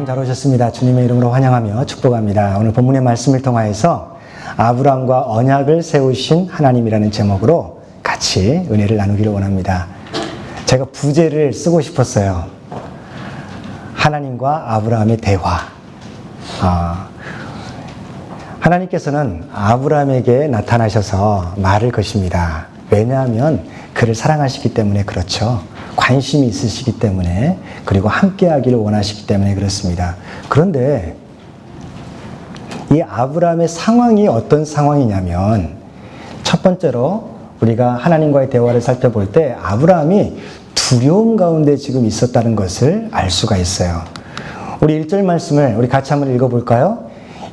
여러분 잘 오셨습니다. 주님의 이름으로 환영하며 축복합니다. 오늘 본문의 말씀을 통하여서 아브라함과 언약을 세우신 하나님이라는 제목으로 같이 은혜를 나누기를 원합니다. 제가 부제를 쓰고 싶었어요. 하나님과 아브라함의 대화. 하나님께서는 아브라함에게 나타나셔서 말을 거십니다. 왜냐하면 그를 사랑하시기 때문에 그렇죠. 관심이 있으시기 때문에, 그리고 함께 하기를 원하시기 때문에 그렇습니다. 그런데 이 아브라함의 상황이 어떤 상황이냐면, 첫 번째로 우리가 하나님과의 대화를 살펴볼 때 아브라함이 두려움 가운데 지금 있었다는 것을 알 수가 있어요. 우리 1절 말씀을 우리 같이 한번 읽어볼까요?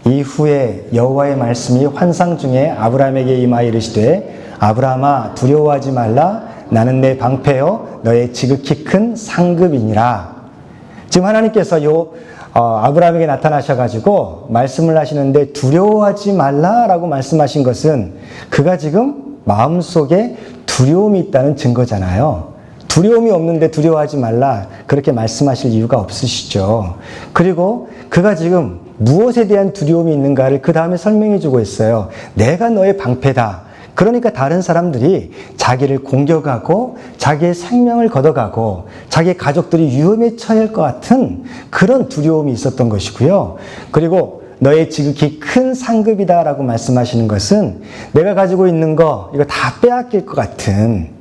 이후에 여호와의 말씀이 환상 중에 아브라함에게 임하여 이르시되 아브라함아 두려워하지 말라. 나는 내 방패요 너의 지극히 큰 상급이니라. 지금 하나님께서 아브라함에게 나타나셔가지고 말씀을 하시는데 두려워하지 말라라고 말씀하신 것은 그가 지금 마음속에 두려움이 있다는 증거잖아요. 두려움이 없는데 두려워하지 말라 그렇게 말씀하실 이유가 없으시죠. 그리고 그가 지금 무엇에 대한 두려움이 있는가를 그 다음에 설명해 주고 있어요. 내가 너의 방패다. 그러니까 다른 사람들이 자기를 공격하고 자기의 생명을 걷어가고 자기의 가족들이 위험에 처할 것 같은 그런 두려움이 있었던 것이고요. 그리고 너의 지극히 큰 상급이다라고 말씀하시는 것은 내가 가지고 있는 거 이거 다 빼앗길 것 같은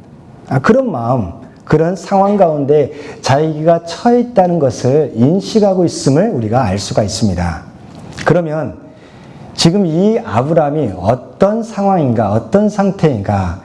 그런 마음, 그런 상황 가운데 자기가 처해 있다는 것을 인식하고 있음을 우리가 알 수가 있습니다. 그러면 지금 이 아브라함이 어떤 상황인가, 어떤 상태인가?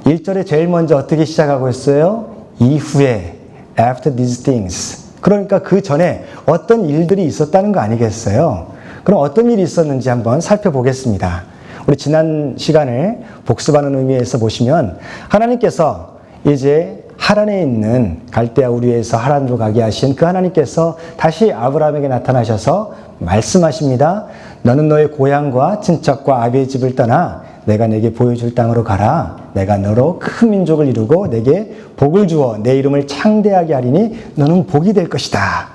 1절에 제일 먼저 어떻게 시작하고 있어요? 이후에, after these things. 그러니까 그 전에 어떤 일들이 있었다는 거 아니겠어요? 그럼 어떤 일이 있었는지 한번 살펴보겠습니다. 우리 지난 시간을 복습하는 의미에서 보시면 하나님께서 이제 하란에 있는 갈대아 우르에서 하란으로 가게 하신 그 하나님께서 다시 아브라함에게 나타나셔서 말씀하십니다. 너는 너의 고향과 친척과 아비의 집을 떠나 내가 내게 보여줄 땅으로 가라. 내가 너로 큰 민족을 이루고 내게 복을 주어 내 이름을 창대하게 하리니 너는 복이 될 것이다.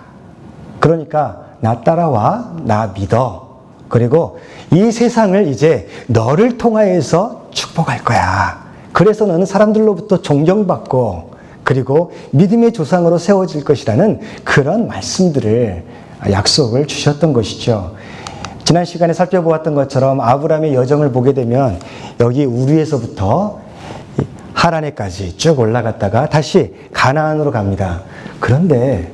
그러니까 나 따라와, 나 믿어. 그리고 이 세상을 이제 너를 통하여서 축복할 거야. 그래서 너는 사람들로부터 존경받고 그리고 믿음의 조상으로 세워질 것이라는 그런 말씀들을 약속을 주셨던 것이죠. 지난 시간에 살펴보았던 것처럼 아브라함의 여정을 보게 되면 여기 우르에서부터 하란에까지 쭉 올라갔다가 다시 가나안으로 갑니다. 그런데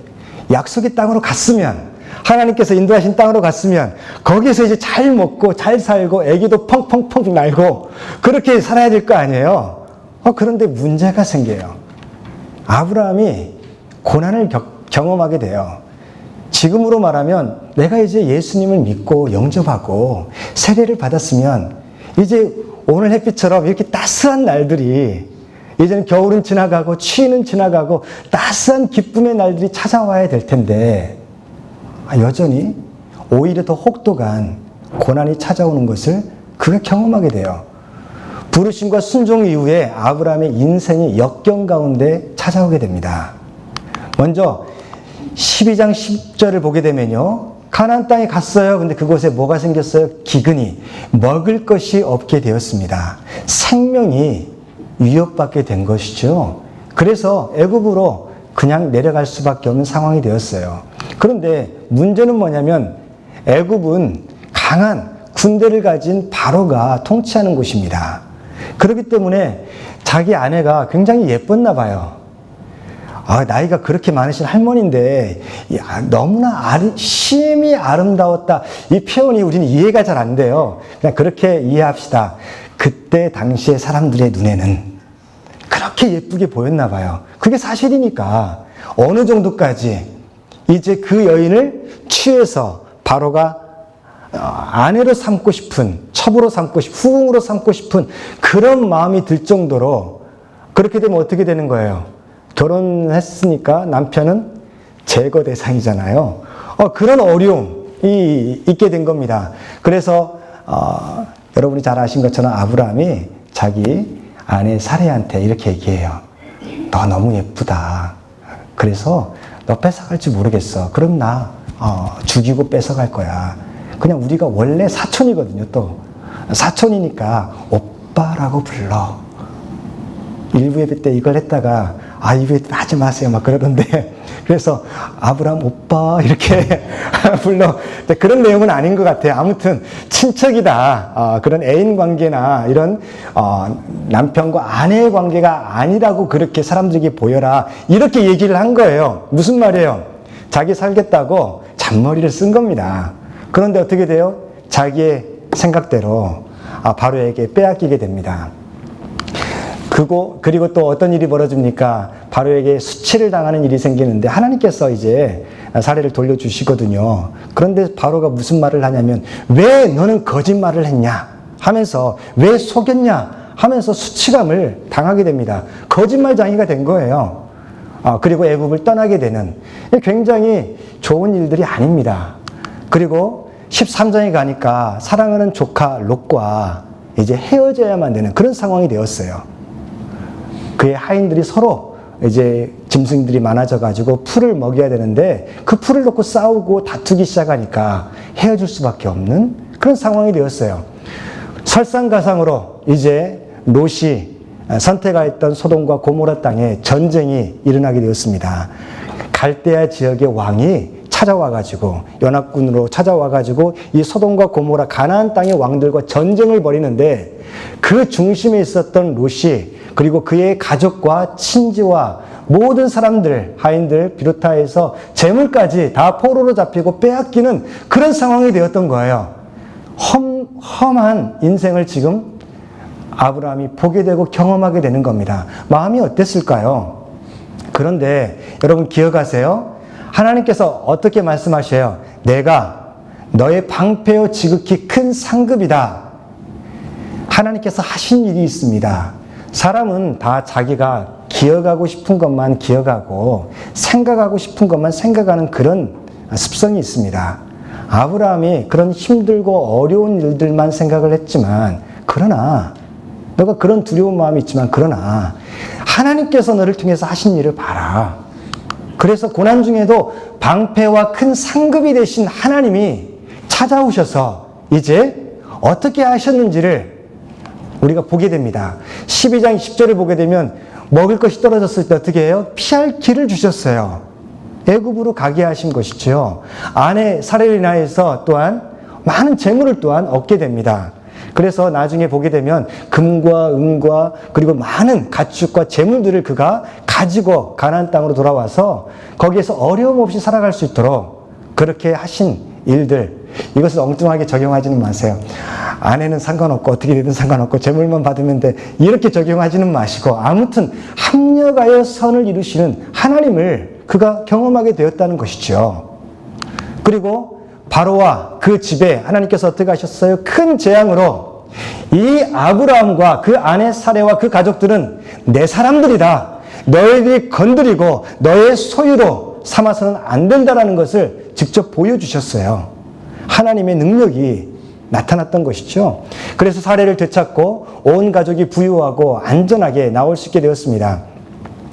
약속의 땅으로 갔으면, 하나님께서 인도하신 땅으로 갔으면 거기에서 이제 잘 먹고 잘 살고 아기도 펑펑펑 날고 그렇게 살아야 될 거 아니에요. 그런데 문제가 생겨요. 아브라함이 고난을 경험하게 돼요. 지금으로 말하면 내가 이제 예수님을 믿고 영접하고 세례를 받았으면 이제 오늘 햇빛처럼 이렇게 따스한 날들이, 이제는 겨울은 지나가고 추위는 지나가고 따스한 기쁨의 날들이 찾아와야 될 텐데 여전히 오히려 더 혹독한 고난이 찾아오는 것을 그가 경험하게 돼요. 부르심과 순종 이후에 아브라함의 인생이 역경 가운데 찾아오게 됩니다. 먼저 12장 10절을 보게 되면요. 가나안 땅에 갔어요. 근데 그곳에 뭐가 생겼어요? 기근이, 먹을 것이 없게 되었습니다. 생명이 위협받게 된 것이죠. 그래서 애굽으로 그냥 내려갈 수밖에 없는 상황이 되었어요. 그런데 문제는 뭐냐면 애굽은 강한 군대를 가진 바로가 통치하는 곳입니다. 그렇기 때문에 자기 아내가 굉장히 예뻤나 봐요. 나이가 그렇게 많으신 할머니인데 너무나 심히 아름다웠다. 이 표현이 우리는 이해가 잘 안 돼요. 그냥 그렇게 이해합시다. 그때 당시의 사람들의 눈에는 그렇게 예쁘게 보였나 봐요. 그게 사실이니까 어느 정도까지 이제 그 여인을 취해서 바로가 아내로 삼고 싶은, 첩으로 삼고 싶은, 후궁으로 삼고 싶은 그런 마음이 들 정도로, 그렇게 되면 어떻게 되는 거예요? 결혼했으니까 남편은 제거 대상이잖아요. 그런 어려움이 있게 된 겁니다. 그래서 여러분이 잘 아신 것처럼 아브라함이 자기 아내 사레한테 이렇게 얘기해요. 너 너무 예쁘다. 그래서 너 뺏어갈지 모르겠어. 그럼 나 죽이고 뺏어갈 거야. 그냥 우리가 원래 사촌이거든요. 또 사촌이니까 오빠라고 불러. 일부 예배 때 이걸 했다가 예배 때 하지 마세요 막 그러던데, 그래서 아브라함 오빠 이렇게 불러. 그런 내용은 아닌 것 같아요. 아무튼 친척이다, 그런 애인 관계나 이런 남편과 아내의 관계가 아니라고 그렇게 사람들에게 보여라, 이렇게 얘기를 한 거예요. 무슨 말이에요? 자기 살겠다고 잔머리를 쓴 겁니다. 그런데 어떻게 돼요? 자기의 생각대로 바로에게 빼앗기게 됩니다. 그리고 또 어떤 일이 벌어집니까? 바로에게 수치를 당하는 일이 생기는데 하나님께서 이제 사례를 돌려주시거든요. 그런데 바로가 무슨 말을 하냐면, 왜 너는 거짓말을 했냐 하면서, 왜 속였냐 하면서 수치감을 당하게 됩니다. 거짓말장이가 된 거예요. 그리고 애굽을 떠나게 되는, 굉장히 좋은 일들이 아닙니다. 그리고 13장에 가니까 사랑하는 조카 롯과 이제 헤어져야만 되는 그런 상황이 되었어요. 그의 하인들이 서로 이제 짐승들이 많아져가지고 풀을 먹여야 되는데, 그 풀을 놓고 싸우고 다투기 시작하니까 헤어질 수밖에 없는 그런 상황이 되었어요. 설상가상으로 이제 롯이 선택하였던 소돔과 고모라 땅에 전쟁이 일어나게 되었습니다. 갈대아 지역의 왕이 찾아와가지고, 연합군으로 찾아와가지고 이 소돔과 고모라 가나안 땅의 왕들과 전쟁을 벌이는데, 그 중심에 있었던 롯이, 그리고 그의 가족과 친지와 모든 사람들, 하인들 비롯하여서 재물까지 다 포로로 잡히고 빼앗기는 그런 상황이 되었던 거예요. 험한 인생을 지금 아브라함이 보게 되고 경험하게 되는 겁니다. 마음이 어땠을까요? 그런데 여러분 기억하세요? 하나님께서 어떻게 말씀하셔요? 내가 너의 방패요 지극히 큰 상급이다. 하나님께서 하신 일이 있습니다. 사람은 다 자기가 기억하고 싶은 것만 기억하고 생각하고 싶은 것만 생각하는 그런 습성이 있습니다. 아브라함이 그런 힘들고 어려운 일들만 생각을 했지만, 그러나 너가 그런 두려운 마음이 있지만, 그러나 하나님께서 너를 통해서 하신 일을 봐라. 그래서 고난 중에도 방패와 큰 상급이 되신 하나님이 찾아오셔서 이제 어떻게 하셨는지를 우리가 보게 됩니다. 12장 10절을 보게 되면, 먹을 것이 떨어졌을 때 어떻게 해요? 피할 길을 주셨어요. 애굽으로 가게 하신 것이죠. 아내 사례를 인하여서 또한 많은 재물을 또한 얻게 됩니다. 그래서 나중에 보게 되면 금과 은과 그리고 많은 가축과 재물들을 그가 가지고 가나안 땅으로 돌아와서 거기에서 어려움 없이 살아갈 수 있도록 그렇게 하신 일들, 이것을 엉뚱하게 적용하지는 마세요. 아내는 상관없고 어떻게 되든 상관없고 재물만 받으면 돼, 이렇게 적용하지는 마시고, 아무튼 합력하여 선을 이루시는 하나님을 그가 경험하게 되었다는 것이죠. 그리고 바로와 그 집에 하나님께서 어떻게 하셨어요? 큰 재앙으로 이 아브라함과 그 아내 사레와 그 가족들은 내 사람들이다, 너희들이 건드리고 너의 소유로 삼아서는 안 된다라는 것을 직접 보여주셨어요. 하나님의 능력이 나타났던 것이죠. 그래서 사례를 되찾고 온 가족이 부유하고 안전하게 나올 수 있게 되었습니다.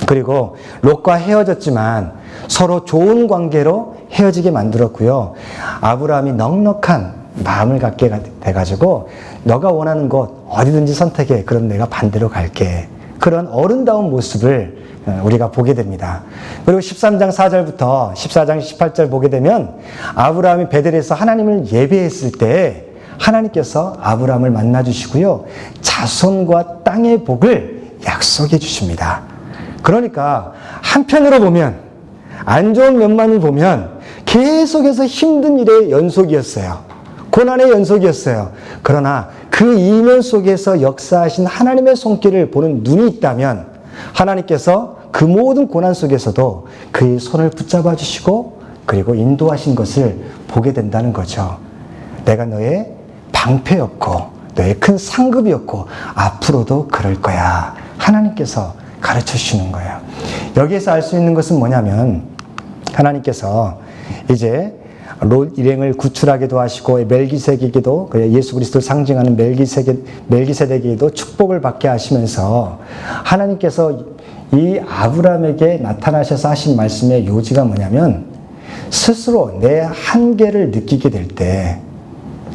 그리고 롯과 헤어졌지만 서로 좋은 관계로 헤어지게 만들었고요. 아브라함이 넉넉한 마음을 갖게 돼가지고, 너가 원하는 곳 어디든지 선택해, 그럼 내가 반대로 갈게, 그런 어른다운 모습을 우리가 보게 됩니다. 그리고 13장 4절부터 14장 18절 보게 되면, 아브라함이 베델에서 하나님을 예배했을 때 하나님께서 아브라함을 만나주시고요, 자손과 땅의 복을 약속해 주십니다. 그러니까 한편으로 보면, 안 좋은 면만을 보면 계속해서 힘든 일의 연속이었어요. 고난의 연속이었어요. 그러나 그 이면 속에서 역사하신 하나님의 손길을 보는 눈이 있다면, 하나님께서 그 모든 고난 속에서도 그의 손을 붙잡아 주시고 그리고 인도하신 것을 보게 된다는 거죠. 내가 너의 방패였고 너의 큰 상급이었고 앞으로도 그럴 거야. 하나님께서 가르쳐 주시는 거예요. 여기에서 알 수 있는 것은 뭐냐면, 하나님께서 이제 롯 일행을 구출하기도 하시고, 멜기세덱에게도, 예수 그리스도를 상징하는 멜기세덱에게도 축복을 받게 하시면서, 하나님께서 이 아브라함에게 나타나셔서 하신 말씀의 요지가 뭐냐면, 스스로 내 한계를 느끼게 될 때,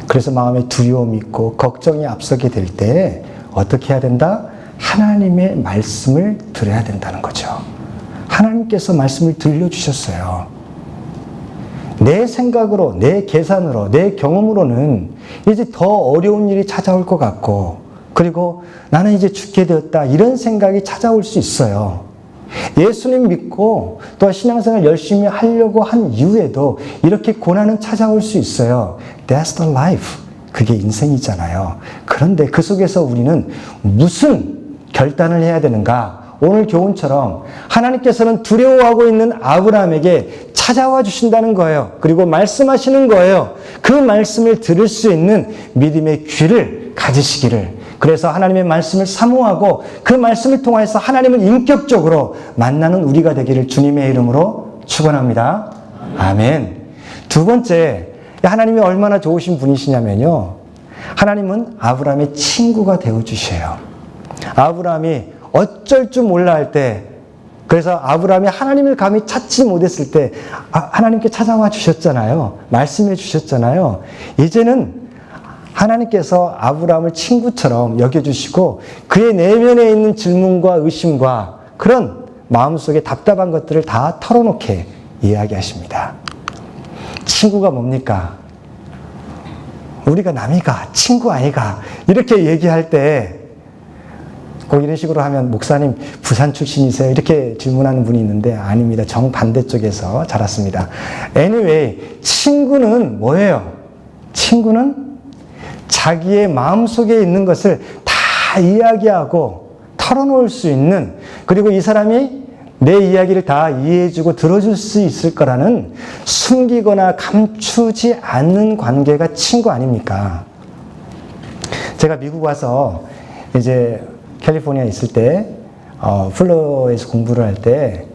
그래서 마음에 두려움이 있고 걱정이 앞서게 될 때 어떻게 해야 된다? 하나님의 말씀을 들어야 된다는 거죠. 하나님께서 말씀을 들려주셨어요. 내 생각으로, 내 계산으로, 내 경험으로는 이제 더 어려운 일이 찾아올 것 같고, 그리고 나는 이제 죽게 되었다, 이런 생각이 찾아올 수 있어요. 예수님 믿고 또 신앙생활 열심히 하려고 한 이후에도 이렇게 고난은 찾아올 수 있어요. That's the life. 그게 인생이잖아요. 그런데 그 속에서 우리는 무슨 결단을 해야 되는가? 오늘 교훈처럼 하나님께서는 두려워하고 있는 아브라함에게 찾아와 주신다는 거예요. 그리고 말씀하시는 거예요. 그 말씀을 들을 수 있는 믿음의 귀를 가지시기를. 그래서 하나님의 말씀을 사모하고 그 말씀을 통해서 하나님을 인격적으로 만나는 우리가 되기를 주님의 이름으로 축원합니다. 아멘. 두 번째, 하나님이 얼마나 좋으신 분이시냐면요. 하나님은 아브라함의 친구가 되어주셔요. 아브라함이 어쩔 줄 몰라 할 때, 그래서 아브라함이 하나님을 감히 찾지 못했을 때 하나님께 찾아와 주셨잖아요. 말씀해 주셨잖아요. 이제는 하나님께서 아브라함을 친구처럼 여겨주시고 그의 내면에 있는 질문과 의심과 그런 마음속에 답답한 것들을 다 털어놓게 이야기하십니다. 친구가 뭡니까? 우리가 남이가, 친구 아이가 이렇게 얘기할 때 꼭 이런 식으로 하면 목사님 부산 출신이세요? 이렇게 질문하는 분이 있는데 아닙니다. 정반대쪽에서 자랐습니다. Anyway, 친구는 뭐예요? 친구는 자기의 마음속에 있는 것을 다 이야기하고 털어놓을 수 있는, 그리고 이 사람이 내 이야기를 다 이해해주고 들어줄 수 있을 거라는 숨기거나 감추지 않는 관계가 친구 아닙니까? 제가 미국 와서 이제 캘리포니아에 있을 때 플로어에서 공부를 할 때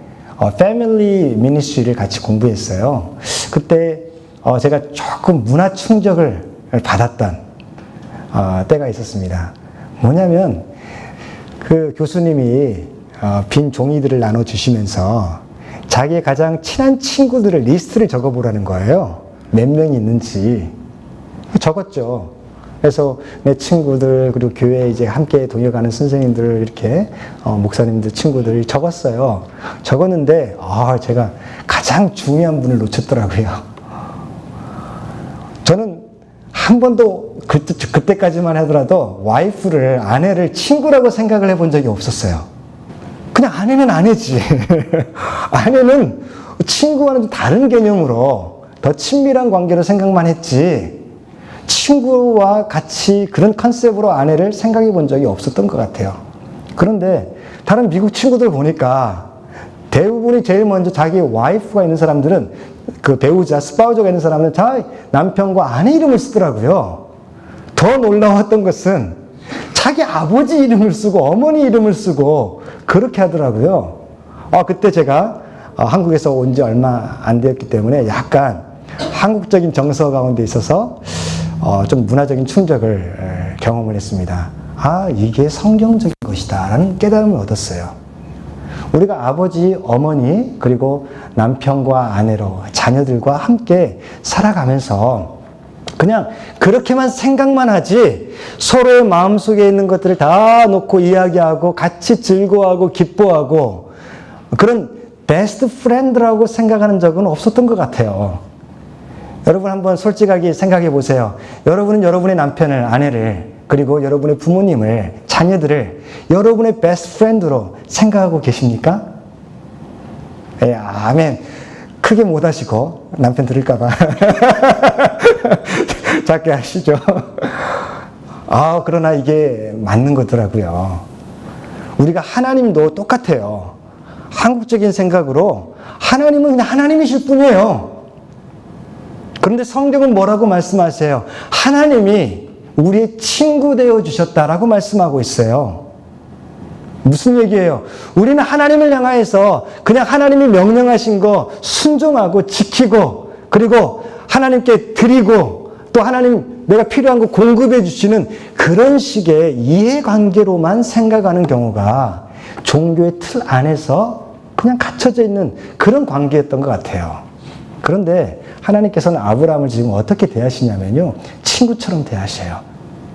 패밀리 미니스트리를 같이 공부했어요. 그때 제가 조금 문화 충격을 받았던 때가 있었습니다. 뭐냐면 그 교수님이 빈 종이들을 나눠주시면서 자기의 가장 친한 친구들을 리스트를 적어보라는 거예요. 몇 명이 있는지. 적었죠. 그래서 내 친구들, 그리고 교회에 이제 함께 동역하는 선생님들, 이렇게 목사님들 친구들 적었어요. 적었는데 제가 가장 중요한 분을 놓쳤더라고요. 저는 한 번도 그때까지만 하더라도 와이프를, 아내를 친구라고 생각을 해본 적이 없었어요. 그냥 아내는 아내지. 아내는 친구와는 다른 개념으로 더 친밀한 관계로 생각만 했지, 친구와 같이 그런 컨셉으로 아내를 생각해 본 적이 없었던 것 같아요. 그런데 다른 미국 친구들 보니까 대부분이 제일 먼저 자기 와이프가 있는 사람들은, 그 배우자, 스파우저가 있는 사람은 다 남편과 아내 이름을 쓰더라고요. 더 놀라웠던 것은 자기 아버지 이름을 쓰고 어머니 이름을 쓰고 그렇게 하더라고요. 그때 제가 한국에서 온 지 얼마 안 되었기 때문에 약간 한국적인 정서 가운데 있어서 좀 문화적인 충격을 경험을 했습니다. 이게 성경적인 것이다 라는 깨달음을 얻었어요. 우리가 아버지, 어머니, 그리고 남편과 아내로 자녀들과 함께 살아가면서 그냥 그렇게만 생각만 하지, 서로의 마음속에 있는 것들을 다 놓고 이야기하고 같이 즐거워하고 기뻐하고 그런 베스트 프렌드라고 생각하는 적은 없었던 것 같아요. 여러분 한번 솔직하게 생각해 보세요. 여러분은 여러분의 남편을, 아내를, 그리고 여러분의 부모님을, 자녀들을 여러분의 베스트 프렌드로 생각하고 계십니까? 예, 아멘. 크게 못 하시고 남편 들을까봐 작게 하시죠. 그러나 이게 맞는 거더라고요. 우리가 하나님도 똑같아요. 한국적인 생각으로 하나님은 그냥 하나님이실 뿐이에요. 그런데 성경은 뭐라고 말씀하세요? 하나님이 우리의 친구 되어 주셨다라고 말씀하고 있어요. 무슨 얘기예요? 우리는 하나님을 향하여서 그냥 하나님이 명령하신 거 순종하고 지키고, 그리고 하나님께 드리고, 또 하나님 내가 필요한 거 공급해 주시는 그런 식의 이해관계로만 생각하는 경우가 종교의 틀 안에서 그냥 갇혀져 있는 그런 관계였던 것 같아요. 그런데 하나님께서는 아브라함을 지금 어떻게 대하시냐면요. 친구처럼 대하셔요.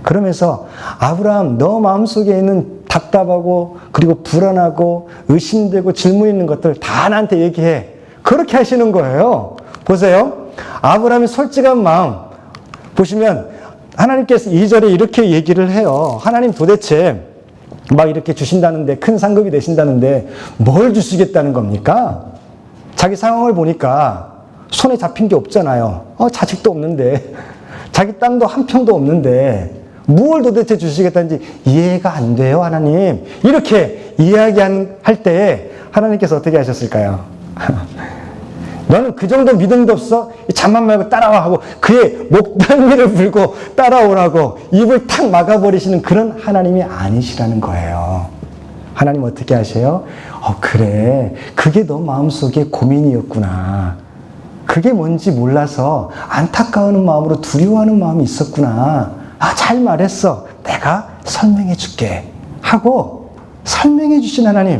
그러면서 아브라함, 너 마음속에 있는 답답하고 그리고 불안하고 의심되고 질문 있는 것들 다 나한테 얘기해. 그렇게 하시는 거예요. 보세요. 아브라함의 솔직한 마음 보시면 하나님께서 2절에 이렇게 얘기를 해요. 하나님 도대체 막 이렇게 주신다는데, 큰 상급이 되신다는데 뭘 주시겠다는 겁니까? 자기 상황을 보니까 손에 잡힌 게 없잖아요. 자식도 없는데, 자기 땅도 한 평도 없는데 뭘 도대체 주시겠다는지 이해가 안 돼요, 하나님. 이렇게 이야기할 때 하나님께서 어떻게 하셨을까요? 너는 그 정도 믿음도 없어? 잠만 말고 따라와 하고 그의 목덜미를 불고 따라오라고 입을 탁 막아버리시는 그런 하나님이 아니시라는 거예요. 하나님 어떻게 하세요? 그래. 그게 너 마음속에 고민이었구나. 그게 뭔지 몰라서 안타까워하는 마음으로 두려워하는 마음이 있었구나. 잘 말했어. 내가 설명해 줄게. 하고 설명해 주신 하나님.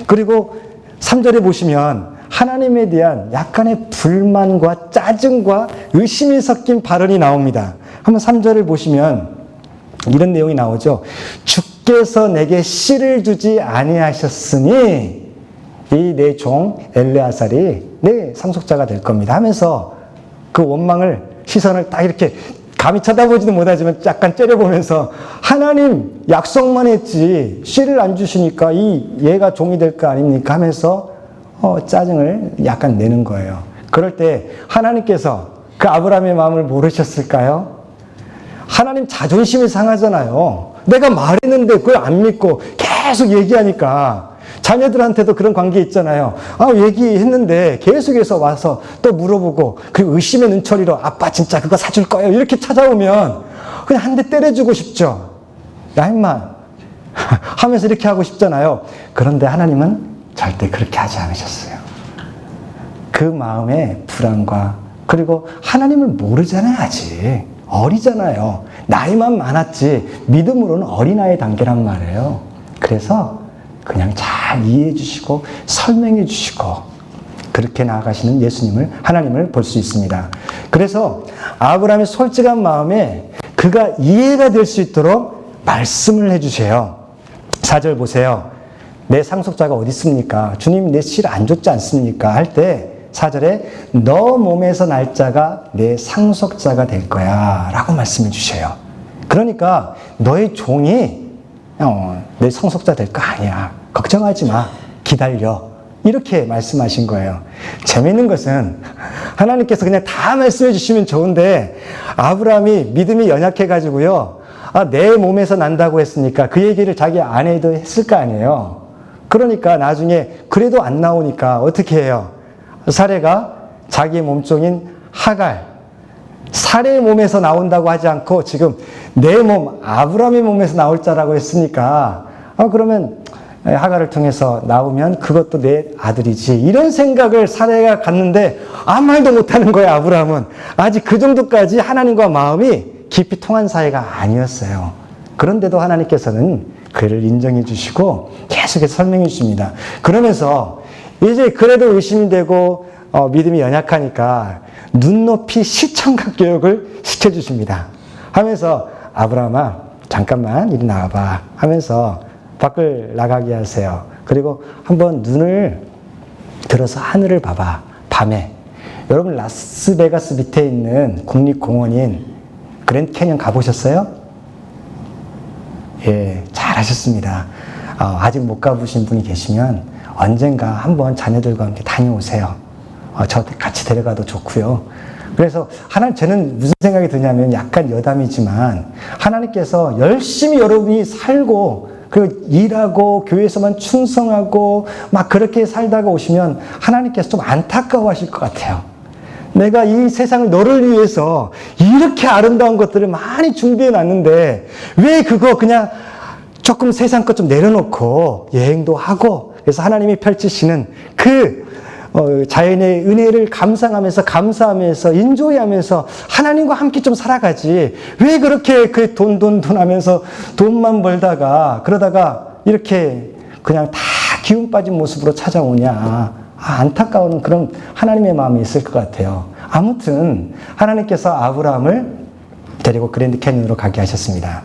그리고 3절에 보시면 하나님에 대한 약간의 불만과 짜증과 의심이 섞인 발언이 나옵니다. 한번 3절을 보시면 이런 내용이 나오죠. 주께서 내게 씨를 주지 아니하셨으니 이 내 종 엘레아살이 내 상속자가 될 겁니다 하면서 그 원망을, 시선을 딱 이렇게 감히 쳐다보지도 못하지만 약간 째려보면서 하나님 약속만 했지 씨를 안 주시니까 얘가 종이 될 거 아닙니까 하면서 짜증을 약간 내는 거예요. 그럴 때 하나님께서 그 아브라함의 마음을 모르셨을까요? 하나님 자존심이 상하잖아요. 내가 말했는데 그걸 안 믿고 계속 얘기하니까. 자녀들한테도 그런 관계 있잖아요. 얘기했는데 계속해서 와서 또 물어보고, 그리고 의심의 눈초리로 아빠 진짜 그거 사줄 거예요 이렇게 찾아오면 그냥 한 대 때려주고 싶죠. 야 임마 하면서 이렇게 하고 싶잖아요. 그런데 하나님은 절대 그렇게 하지 않으셨어요. 그 마음의 불안과, 그리고 하나님을 모르잖아요. 아직 어리잖아요. 나이만 많았지 믿음으로는 어린아이 단계란 말이에요. 그래서 그냥 잘 이해해 주시고 설명해 주시고 그렇게 나아가시는 예수님을, 하나님을 볼 수 있습니다. 그래서 아브라함의 솔직한 마음에 그가 이해가 될 수 있도록 말씀을 해주세요. 4절 보세요. 내 상속자가 어디 있습니까? 주님 내 씨를 안 줬지 않습니까? 할 때 4절에 너 몸에서 날 자가 내 상속자가 될 거야 라고 말씀해 주셔요. 그러니까 너의 종이 내 상속자 될 거 아니야. 걱정하지 마. 기다려. 이렇게 말씀하신 거예요. 재미있는 것은 하나님께서 그냥 다 말씀해 주시면 좋은데 아브라함이 믿음이 연약해가지고요. 내 몸에서 난다고 했으니까 그 얘기를 자기 아내도 했을 거 아니에요. 그러니까 나중에 그래도 안 나오니까 어떻게 해요? 사레가 자기 몸종인 하갈, 사레의 몸에서 나온다고 하지 않고 지금 내 몸, 아브라함의 몸에서 나올 자라고 했으니까 그러면 하갈을 통해서 나오면 그것도 내 아들이지. 이런 생각을 사레가 갖는데 아무 말도 못하는 거예요. 아브라함은 아직 그 정도까지 하나님과 마음이 깊이 통한 사이가 아니었어요. 그런데도 하나님께서는 그를 인정해 주시고 계속해서 설명해 주십니다. 그러면서 이제 그래도 의심이 되고 믿음이 연약하니까 눈높이 시청각 교육을 시켜주십니다. 하면서 아브라함아 잠깐만 이리 나와봐 하면서 밖을 나가게 하세요. 그리고 한번 눈을 들어서 하늘을 봐봐. 밤에. 여러분 라스베가스 밑에 있는 국립공원인 그랜드 캐년 가보셨어요? 예, 잘하셨습니다. 아직 못 가보신 분이 계시면 언젠가 한번 자녀들과 함께 다녀오세요. 저 같이 데려가도 좋고요. 그래서 저는 무슨 생각이 드냐면 약간 여담이지만 하나님께서 열심히 여러분이 살고 그리고 일하고 교회에서만 충성하고 막 그렇게 살다가 오시면 하나님께서 좀 안타까워하실 것 같아요. 내가 이 세상을 너를 위해서 이렇게 아름다운 것들을 많이 준비해 놨는데 왜 그거 그냥 조금 세상 것 좀 내려놓고 여행도 하고, 그래서 하나님이 펼치시는 그 자연의 은혜를 감상하면서 감사하면서 인조이하면서 하나님과 함께 좀 살아가지. 왜 그렇게 그 돈 하면서 돈만 벌다가 그러다가 이렇게 그냥 다 기운 빠진 모습으로 찾아오냐. 안타까운 그런 하나님의 마음이 있을 것 같아요. 아무튼 하나님께서 아브라함을 데리고 그랜드 캐니언으로 가게 하셨습니다.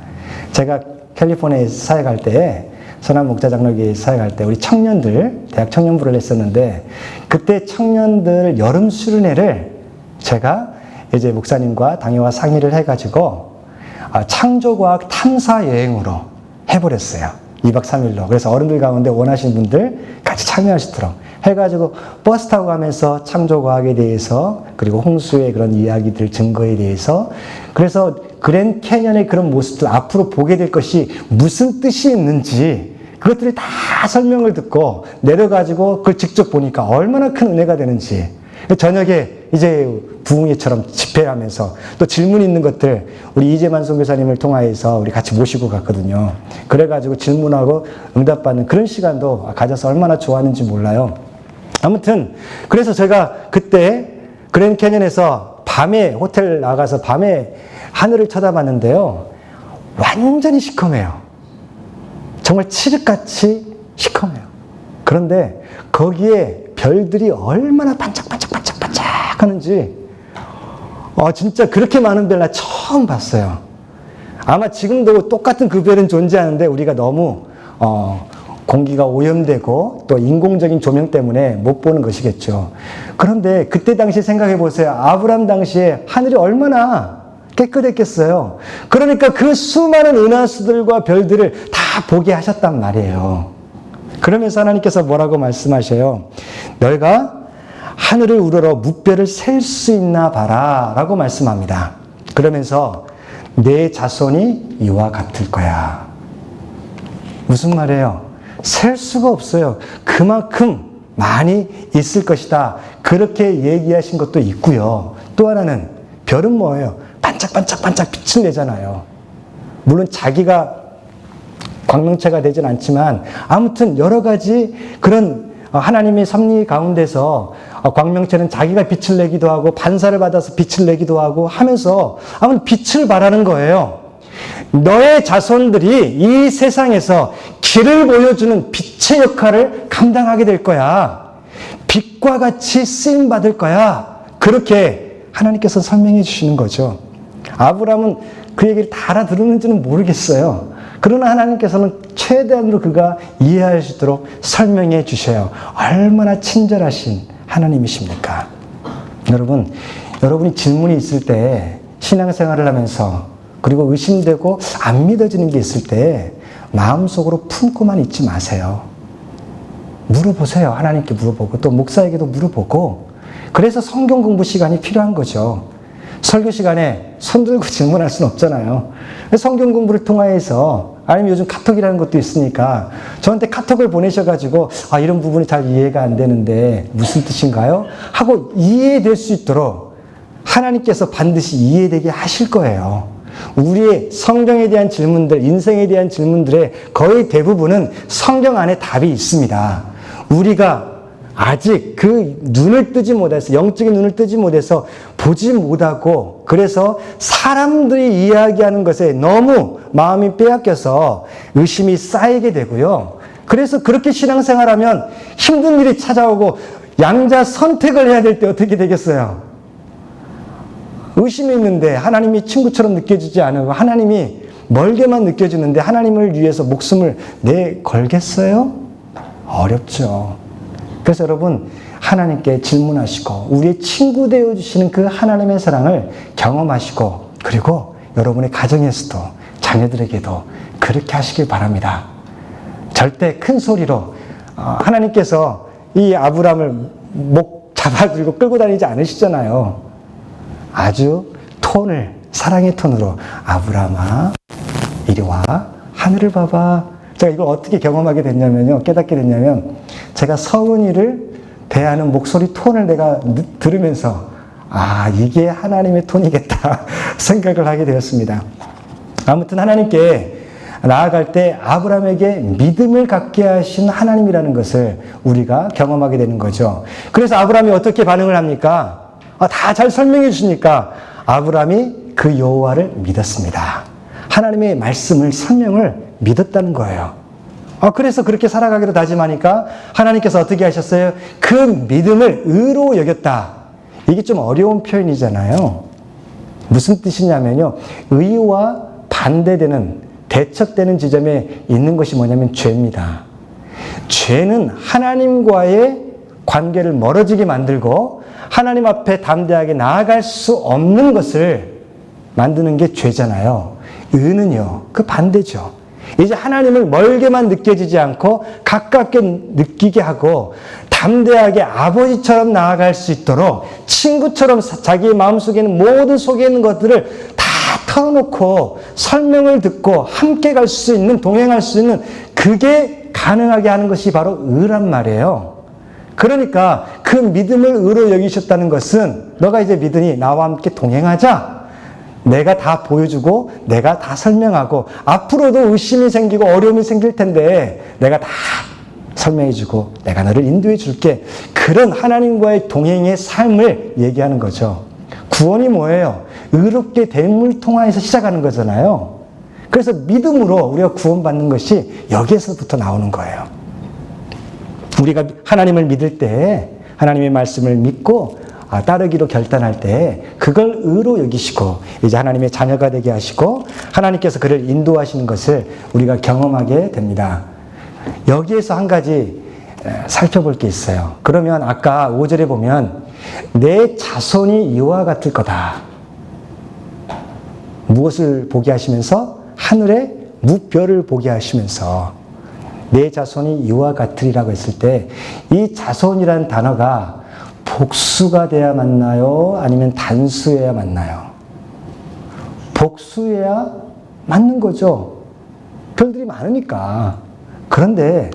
제가 캘리포니아에 사역할 때, 선한 목자 장로교회에 사역할 때 우리 청년들, 대학 청년부를 했었는데, 그때 청년들 여름 수련회를 제가 이제 목사님과 당회와 상의를 해가지고 창조과학 탐사 여행으로 해버렸어요. 2박 3일로. 그래서 어른들 가운데 원하시는 분들 같이 참여하시도록 해가지고 버스 타고 가면서 창조과학에 대해서, 그리고 홍수의 그런 이야기들, 증거에 대해서, 그래서 그랜 캐년의 그런 모습들 앞으로 보게 될 것이 무슨 뜻이 있는지 그것들이 다 설명을 듣고 내려가지고 그걸 직접 보니까 얼마나 큰 은혜가 되는지, 저녁에 이제 부흥회처럼 집회하면서 또 질문 있는 것들 우리 이재만 선교사님을 통하여서 우리 같이 모시고 갔거든요. 그래가지고 질문하고 응답받는 그런 시간도 가져서 얼마나 좋았는지 몰라요. 아무튼 그래서 제가 그때 그랜 캐년에서 밤에 호텔 나가서 밤에 하늘을 쳐다봤는데요, 완전히 시커매요. 정말 칠흑같이 시커매요. 그런데 거기에 별들이 얼마나 반짝반짝반짝반짝 하는지, 진짜 그렇게 많은 별 나 처음 봤어요. 아마 지금도 똑같은 그 별은 존재하는데 우리가 너무 공기가 오염되고 또 인공적인 조명 때문에 못 보는 것이겠죠. 그런데 그때 당시 생각해 보세요. 아브람 당시에 하늘이 얼마나 깨끗했겠어요. 그러니까 그 수많은 은하수들과 별들을 다 보게 하셨단 말이에요. 그러면서 하나님께서 뭐라고 말씀하셔요? 너희가 하늘을 우러러 무별을 셀 수 있나 봐라 라고 말씀합니다. 그러면서 내 자손이 이와 같을 거야. 무슨 말이에요? 셀 수가 없어요. 그만큼 많이 있을 것이다. 그렇게 얘기하신 것도 있고요. 또 하나는 별은 뭐예요? 반짝반짝반짝 빛을 내잖아요. 물론 자기가 광명체가 되진 않지만 아무튼 여러 가지 그런 하나님의 섭리 가운데서 광명체는 자기가 빛을 내기도 하고 반사를 받아서 빛을 내기도 하고 하면서 아무튼 빛을 발하는 거예요. 너의 자손들이 이 세상에서 길을 보여주는 빛의 역할을 감당하게 될 거야. 빛과 같이 쓰임 받을 거야. 그렇게 하나님께서 설명해 주시는 거죠. 아브라함은 그 얘기를 다 알아들었는지는 모르겠어요. 그러나 하나님께서는 최대한으로 그가 이해할 수 있도록 설명해 주셔요. 얼마나 친절하신 하나님이십니까? 여러분, 여러분이 질문이 있을 때, 신앙생활을 하면서, 그리고 의심되고 안 믿어지는 게 있을 때 마음속으로 품고만 있지 마세요. 물어보세요. 하나님께 물어보고 또 목사에게도 물어보고, 그래서 성경 공부 시간이 필요한 거죠. 설교 시간에 손 들고 질문할 수는 없잖아요. 성경 공부를 통해서, 아니면 요즘 카톡이라는 것도 있으니까 저한테 카톡을 보내셔가지고 이런 부분이 잘 이해가 안 되는데 무슨 뜻인가요? 하고 이해될 수 있도록 하나님께서 반드시 이해되게 하실 거예요. 우리의 성경에 대한 질문들, 인생에 대한 질문들의 거의 대부분은 성경 안에 답이 있습니다. 우리가 아직 그 눈을 뜨지 못해서, 영적인 눈을 뜨지 못해서 보지 못하고, 그래서 사람들이 이야기하는 것에 너무 마음이 빼앗겨서 의심이 쌓이게 되고요. 그래서 그렇게 신앙생활하면 힘든 일이 찾아오고 양자 선택을 해야 될 때 어떻게 되겠어요? 의심이 있는데 하나님이 친구처럼 느껴지지 않고 하나님이 멀게만 느껴지는데 하나님을 위해서 목숨을 내걸겠어요? 어렵죠. 그래서 여러분, 하나님께 질문하시고 우리의 친구 되어주시는 그 하나님의 사랑을 경험하시고, 그리고 여러분의 가정에서도 자녀들에게도 그렇게 하시길 바랍니다. 절대 큰 소리로 하나님께서 이 아브람을 목 잡아들고 끌고 다니지 않으시잖아요. 아주 톤을, 사랑의 톤으로, 아브람아 이리 와, 하늘을 봐봐. 제가 이걸 어떻게 경험하게 됐냐면요, 깨닫게 됐냐면, 제가 서은이를 대하는 목소리 톤을 내가 들으면서 이게 하나님의 톤이겠다 생각을 하게 되었습니다. 아무튼 하나님께 나아갈 때 아브라함에게 믿음을 갖게 하신 하나님이라는 것을 우리가 경험하게 되는 거죠. 그래서 아브라함이 어떻게 반응을 합니까? 다 잘 설명해 주시니까 아브라함이 그 여호와를 믿었습니다. 하나님의 말씀을, 설명을 믿었다는 거예요. 그래서 그렇게 살아가기로 다짐하니까 하나님께서 어떻게 하셨어요? 그 믿음을 의로 여겼다. 이게 좀 어려운 표현이잖아요. 무슨 뜻이냐면요. 의와 반대되는, 대척되는 지점에 있는 것이 뭐냐면 죄입니다. 죄는 하나님과의 관계를 멀어지게 만들고 하나님 앞에 담대하게 나아갈 수 없는 것을 만드는 게 죄잖아요. 의는요, 그 반대죠. 이제 하나님을 멀게만 느껴지지 않고 가깝게 느끼게 하고 담대하게 아버지처럼 나아갈 수 있도록 친구처럼 자기의 마음속에 모든 속에 있는 것들을 다 털어놓고 설명을 듣고 함께 갈 수 있는, 동행할 수 있는, 그게 가능하게 하는 것이 바로 의란 말이에요. 그러니까 그 믿음을 의로 여기셨다는 것은 너가 이제 믿으니 나와 함께 동행하자. 내가 다 보여주고 내가 다 설명하고 앞으로도 의심이 생기고 어려움이 생길 텐데 내가 다 설명해주고 내가 너를 인도해 줄게. 그런 하나님과의 동행의 삶을 얘기하는 거죠. 구원이 뭐예요? 의롭게 됨을 통하여서 시작하는 거잖아요. 그래서 믿음으로 우리가 구원받는 것이 여기에서부터 나오는 거예요. 우리가 하나님을 믿을 때, 하나님의 말씀을 믿고 따르기로 결단할 때 그걸 의로 여기시고 이제 하나님의 자녀가 되게 하시고 하나님께서 그를 인도하시는 것을 우리가 경험하게 됩니다. 여기에서 한 가지 살펴볼 게 있어요. 그러면 아까 5절에 보면 내 자손이 이와 같을 거다. 무엇을 보게 하시면서? 하늘의 무별을 보게 하시면서 내 자손이 이와 같으리라고 했을 때 이 자손이라는 단어가 복수가 돼야 맞나요? 아니면 단수여야 맞나요? 복수여야 맞는 거죠. 별들이 많으니까. 그런데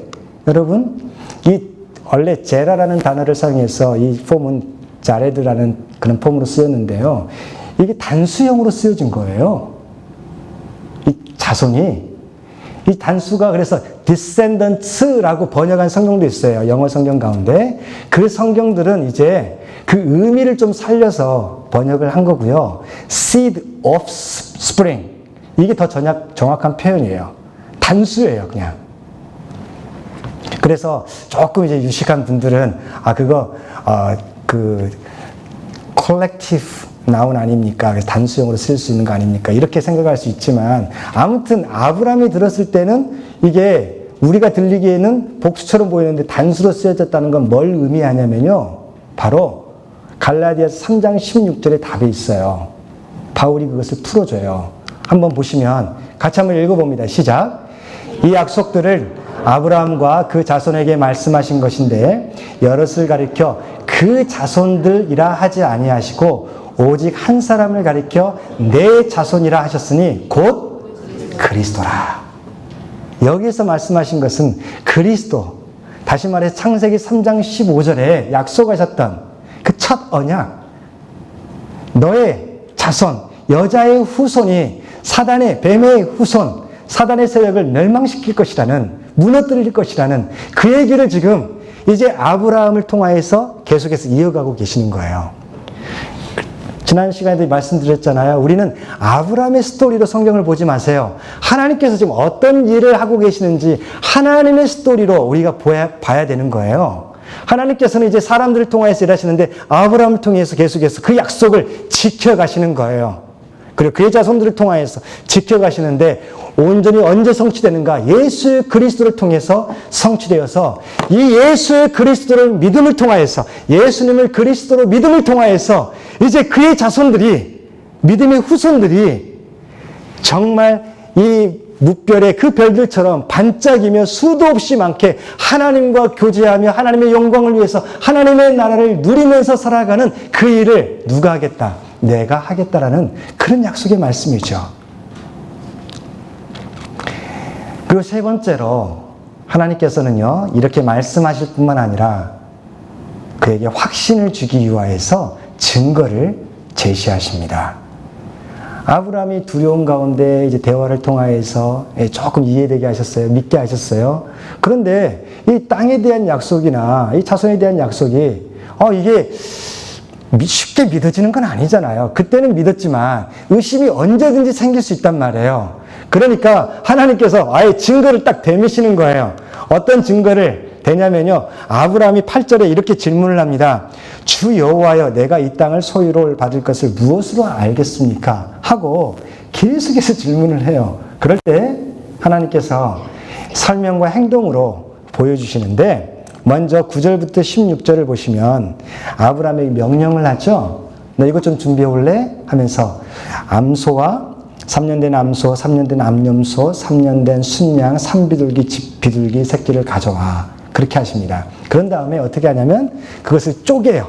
여러분, 이 원래 제라라는 단어를 사용해서 이 폼은 자레드라는 그런 폼으로 쓰였는데요. 이게 단수형으로 쓰여진 거예요. 이 자손이. 이 단수가 그래서 descendants라고 번역한 성경도 있어요. 영어 성경 가운데. 그 성경들은 이제 그 의미를 좀 살려서 번역을 한 거고요. seed of spring. 이게 더 정확한 표현이에요. 단수예요, 그냥. 그래서 조금 이제 유식한 분들은 collective 나온 아닙니까? 그래서 단수형으로 쓸 수 있는 거 아닙니까? 이렇게 생각할 수 있지만 아무튼 아브라함이 들었을 때는 이게 우리가 들리기에는 복수처럼 보이는데 단수로 쓰여졌다는 건 뭘 의미하냐면요. 바로 갈라디아서 3장 16절에 답이 있어요. 바울이 그것을 풀어줘요. 한번 보시면 같이 한번 읽어봅니다. 시작. 이 약속들을 아브라함과 그 자손에게 말씀하신 것인데 여럿을 가리켜 그 자손들이라 하지 아니하시고 오직 한 사람을 가리켜 내 자손이라 하셨으니 곧 그리스도라. 여기서 말씀하신 것은 그리스도, 다시 말해서 창세기 3장 15절에 약속하셨던 그 첫 언약, 너의 자손, 여자의 후손이 사단의, 뱀의 후손, 사단의 세력을 멸망시킬 것이라는, 무너뜨릴 것이라는 그 얘기를 지금 이제 아브라함을 통하여서 계속해서 이어가고 계시는 거예요. 지난 시간에도 말씀드렸잖아요. 우리는 아브라함의 스토리로 성경을 보지 마세요. 하나님께서 지금 어떤 일을 하고 계시는지 하나님의 스토리로 우리가 봐야 되는 거예요. 하나님께서는 이제 사람들을 통해서 일하시는데 아브라함을 통해서 계속해서 그 약속을 지켜가시는 거예요. 그리고 그의 자손들을 통하여서 지켜가시는데 온전히 언제 성취되는가? 예수 그리스도를 통해서 성취되어서 이 예수 그리스도를 믿음을 통하여서 예수님을 그리스도로 믿음을 통하여서 이제 그의 자손들이 믿음의 후손들이 정말 이 무별의 그 별들처럼 반짝이며 수도 없이 많게 하나님과 교제하며 하나님의 영광을 위해서 하나님의 나라를 누리면서 살아가는 그 일을 누가 하겠다? 내가 하겠다라는 그런 약속의 말씀이죠. 그리고 세 번째로 하나님께서는요, 이렇게 말씀하실 뿐만 아니라 그에게 확신을 주기 위하여서 증거를 제시하십니다. 아브라함이 두려움 가운데 이제 대화를 통하여서 조금 이해되게 하셨어요. 믿게 하셨어요. 그런데 이 땅에 대한 약속이나 이 자손에 대한 약속이 이게 쉽게 믿어지는 건 아니잖아요. 그때는 믿었지만 의심이 언제든지 생길 수 있단 말이에요. 그러니까 하나님께서 아예 증거를 딱 대미시는 거예요. 어떤 증거를 대냐면요. 아브라함이 8절에 이렇게 질문을 합니다. 주 여호와여, 내가 이 땅을 소유로 받을 것을 무엇으로 알겠습니까? 하고 계속해서 질문을 해요. 그럴 때 하나님께서 설명과 행동으로 보여주시는데, 먼저 9절부터 16절을 보시면 아브라함에게 명령을 하죠. 너 이것 좀 준비해 올래? 하면서 암소와 3년 된 암소, 3년 된 암염소, 3년 된 순양, 3비둘기, 집비둘기 새끼를 가져와. 그렇게 하십니다. 그런 다음에 어떻게 하냐면 그것을 쪼개요.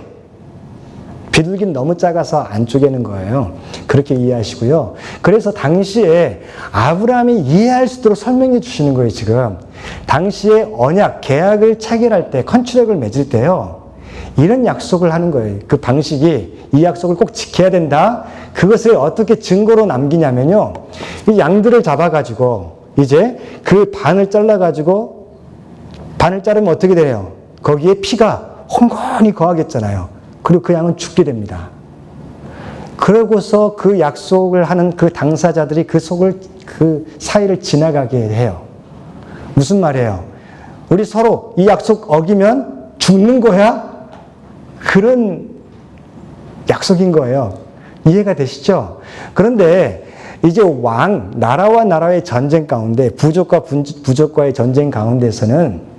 비둘기는 너무 작아서 안 쪼개는 거예요. 그렇게 이해하시고요. 그래서 당시에 아브라함이 이해할 수 있도록 설명해 주시는 거예요, 지금. 당시에 언약, 계약을 체결할 때, 컨트랙을 맺을 때요. 이런 약속을 하는 거예요. 그 방식이 이 약속을 꼭 지켜야 된다. 그것을 어떻게 증거로 남기냐면요. 이 양들을 잡아가지고 이제 그 반을 잘라가지고 반을 자르면 어떻게 돼요? 거기에 피가 홍건히 거하겠잖아요. 그리고 그 양은 죽게 됩니다. 그러고서 그 약속을 하는 그 당사자들이 그 사이를 지나가게 해요. 무슨 말이에요? 우리 서로 이 약속 어기면 죽는 거야? 그런 약속인 거예요. 이해가 되시죠? 그런데 이제 나라와 나라의 전쟁 가운데, 부족과 부족과의 전쟁 가운데서는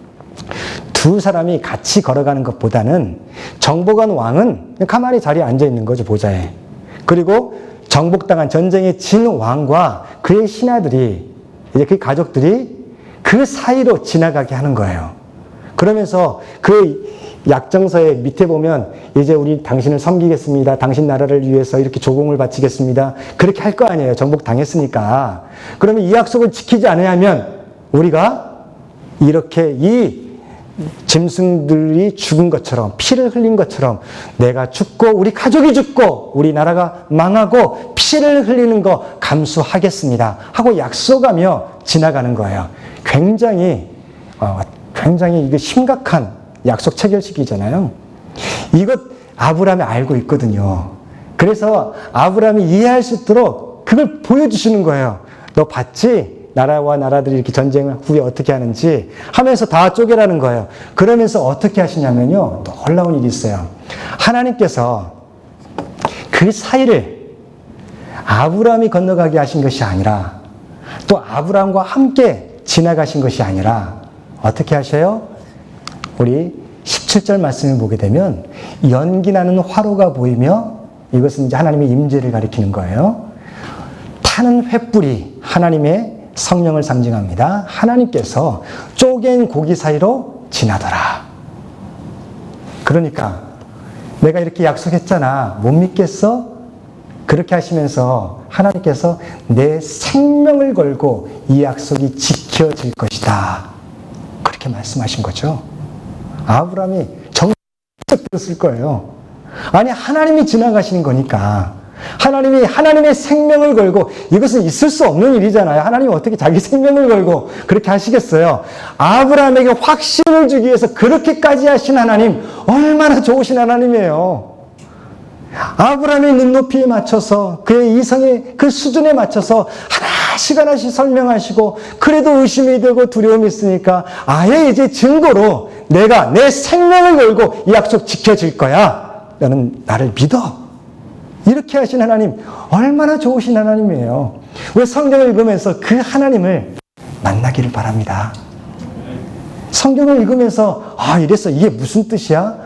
두 사람이 같이 걸어가는 것보다는 정복한 왕은 가만히 자리에 앉아 있는 거죠, 보좌에. 그리고 정복당한 전쟁에 진 왕과 그의 신하들이, 이제 그 가족들이 그 사이로 지나가게 하는 거예요. 그러면서 그 약정서의 밑에 보면 이제 우리 당신을 섬기겠습니다. 당신 나라를 위해서 이렇게 조공을 바치겠습니다. 그렇게 할 거 아니에요. 정복당했으니까. 그러면 이 약속을 지키지 않으면 우리가 이렇게 이 짐승들이 죽은 것처럼, 피를 흘린 것처럼 내가 죽고 우리 가족이 죽고 우리 나라가 망하고 피를 흘리는 거 감수하겠습니다 하고 약속하며 지나가는 거예요. 굉장히 이거 심각한 약속 체결식이잖아요. 이것 아브라함이 알고 있거든요. 그래서 아브라함이 이해할 수 있도록 그걸 보여주시는 거예요. 너 봤지? 나라와 나라들이 이렇게 전쟁 후에 어떻게 하는지 하면서 다 쪼개라는 거예요. 그러면서 어떻게 하시냐면요. 놀라운 일이 있어요. 하나님께서 그 사이를 아브라함이 건너가게 하신 것이 아니라, 또 아브라함과 함께 지나가신 것이 아니라 어떻게 하셔요? 우리 17절 말씀을 보게 되면 연기 나는 화로가 보이며, 이것은 이제 하나님의 임재를 가리키는 거예요. 타는 횃불이 하나님의 성령을 상징합니다. 하나님께서 쪼갠 고기 사이로 지나더라. 그러니까 내가 이렇게 약속했잖아. 못 믿겠어? 그렇게 하시면서 하나님께서 내 생명을 걸고 이 약속이 지켜질 것이다. 그렇게 말씀하신 거죠. 아브라함이 정말 들었을 거예요. 아니, 하나님이 지나가시는 거니까. 하나님의 생명을 걸고, 이것은 있을 수 없는 일이잖아요. 하나님이 어떻게 자기 생명을 걸고 그렇게 하시겠어요? 아브라함에게 확신을 주기 위해서 그렇게까지 하신 하나님, 얼마나 좋으신 하나님이에요. 아브라함의 눈높이에 맞춰서, 그의 이성의 그 수준에 맞춰서 하나씩 설명하시고, 그래도 의심이 되고 두려움이 있으니까 아예 이제 증거로 내가 내 생명을 걸고 이 약속 지켜질 거야. 너는 나를 믿어. 이렇게 하신 하나님, 얼마나 좋으신 하나님이에요. 우리 성경을 읽으면서 그 하나님을 만나기를 바랍니다. 성경을 읽으면서 이랬어. 이게 무슨 뜻이야?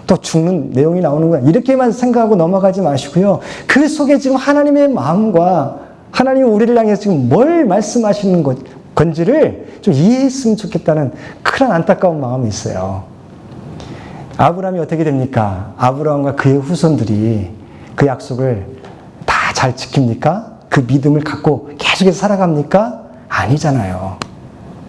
또 죽는 내용이 나오는구나. 이렇게만 생각하고 넘어가지 마시고요. 그 속에 지금 하나님의 마음과 하나님이 우리를 향해서 지금 뭘 말씀하시는 건지를 좀 이해했으면 좋겠다는 큰 안타까운 마음이 있어요. 아브라함이 어떻게 됩니까? 아브라함과 그의 후손들이 그 약속을 다 잘 지킵니까? 그 믿음을 갖고 계속해서 살아갑니까? 아니잖아요.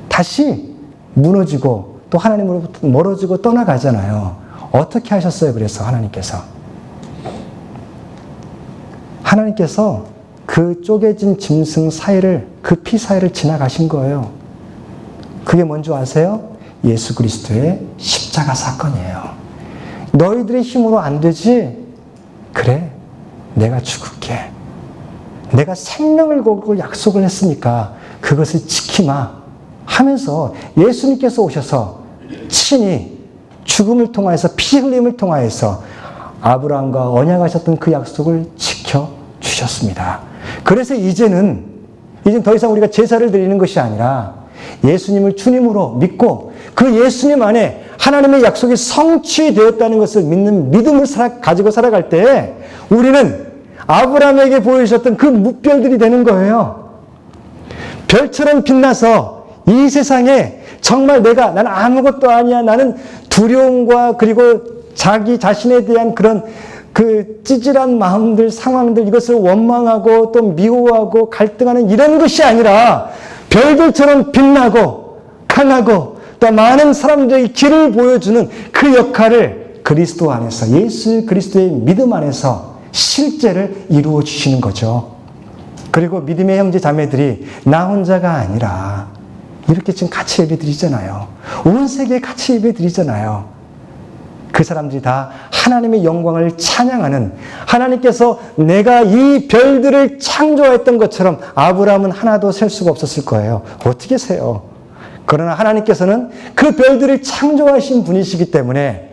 다시 무너지고 또 하나님으로부터 멀어지고 떠나가잖아요. 어떻게 하셨어요? 그래서 하나님께서 그 쪼개진 짐승 사이를, 그 피 사이를 지나가신 거예요. 그게 뭔지 아세요? 예수 그리스도의 십자가 사건이에요. 너희들의 힘으로 안 되지? 그래, 내가 죽을게. 내가 생명을 걸고 약속을 했으니까 그것을 지키마 하면서 예수님께서 오셔서 친히 죽음을 통하여서 피 흘림을 통하여서 아브라함과 언약하셨던 그 약속을 지켜주셨습니다. 그래서 이제는 더 이상 우리가 제사를 드리는 것이 아니라 예수님을 주님으로 믿고 그 예수님 안에 하나님의 약속이 성취되었다는 것을 믿는 믿음을 가지고 살아갈 때 우리는 아브라함에게 보여주셨던 그 뭇별들이 되는 거예요. 별처럼 빛나서 이 세상에 정말 나는 아무것도 아니야. 나는 두려움과 그리고 자기 자신에 대한 그런 그 찌질한 마음들, 상황들, 이것을 원망하고 또 미워하고 갈등하는 이런 것이 아니라 별들처럼 빛나고 강하고 또 많은 사람들에게 길을 보여주는 그 역할을 그리스도 안에서, 예수 그리스도의 믿음 안에서 실제를 이루어 주시는 거죠. 그리고 믿음의 형제 자매들이 나 혼자가 아니라 이렇게 지금 같이 예배 드리잖아요. 온 세계에 같이 예배 드리잖아요. 그 사람들이 다 하나님의 영광을 찬양하는, 하나님께서 내가 이 별들을 창조했던 것처럼 아브라함은 하나도 셀 수가 없었을 거예요. 어떻게 세요? 그러나 하나님께서는 그 별들을 창조하신 분이시기 때문에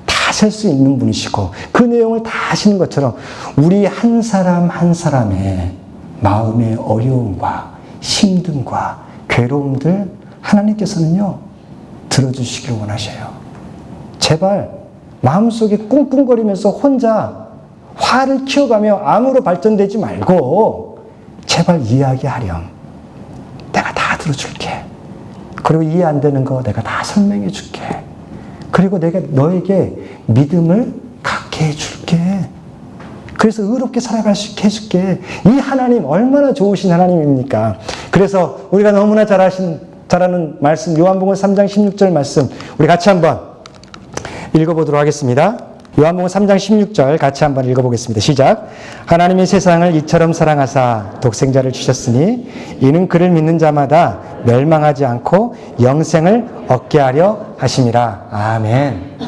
다 셀 수 있는 분이시고 그 내용을 다 아시는 것처럼 우리 한 사람 한 사람의 마음의 어려움과 힘듦과 괴로움들 하나님께서는요 들어주시길 원하셔요. 제발 마음속에 꿍꿍거리면서 혼자 화를 키워가며 암으로 발전되지 말고 제발 이야기하렴. 내가 다 들어줄게. 그리고 이해 안 되는 거 내가 다 설명해 줄게. 그리고 내가 너에게 믿음을 갖게 해줄게. 그래서 의롭게 살아갈 수 있게 해줄게. 이 하나님 얼마나 좋으신 하나님입니까? 그래서 우리가 너무나 잘 아는 말씀, 요한복음 3장 16절 말씀 우리 같이 한번 읽어보도록 하겠습니다. 요한복음 3장 16절 같이 한번 읽어보겠습니다. 시작. 하나님이 세상을 이처럼 사랑하사 독생자를 주셨으니 이는 그를 믿는 자마다 멸망하지 않고 영생을 얻게 하려 하심이라. 아멘.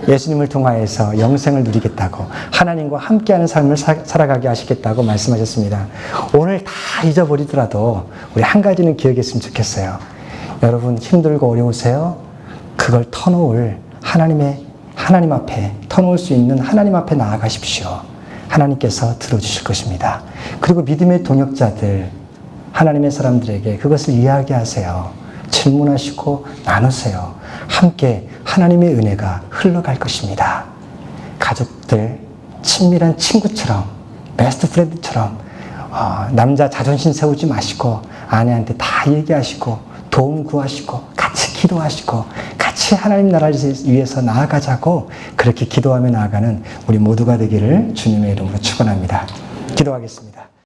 예수님을 통하여서 영생을 누리겠다고, 하나님과 함께하는 삶을 살아가게 하시겠다고 말씀하셨습니다. 오늘 다 잊어버리더라도 우리 한 가지는 기억했으면 좋겠어요. 여러분 힘들고 어려우세요? 그걸 터놓을 하나님 앞에 터놓을 수 있는 하나님 앞에 나아가십시오. 하나님께서 들어주실 것입니다. 그리고 믿음의 동역자들, 하나님의 사람들에게 그것을 이야기하세요. 질문하시고 나누세요. 함께 하나님의 은혜가 흘러갈 것입니다. 가족들, 친밀한 친구처럼, 베스트 프렌드처럼 남자 자존심 세우지 마시고 아내한테 다 얘기하시고 도움 구하시고 같이 기도하시고 같이 하나님 나라를 위해서 나아가자고 그렇게 기도하며 나아가는 우리 모두가 되기를 주님의 이름으로 축원합니다. 기도하겠습니다.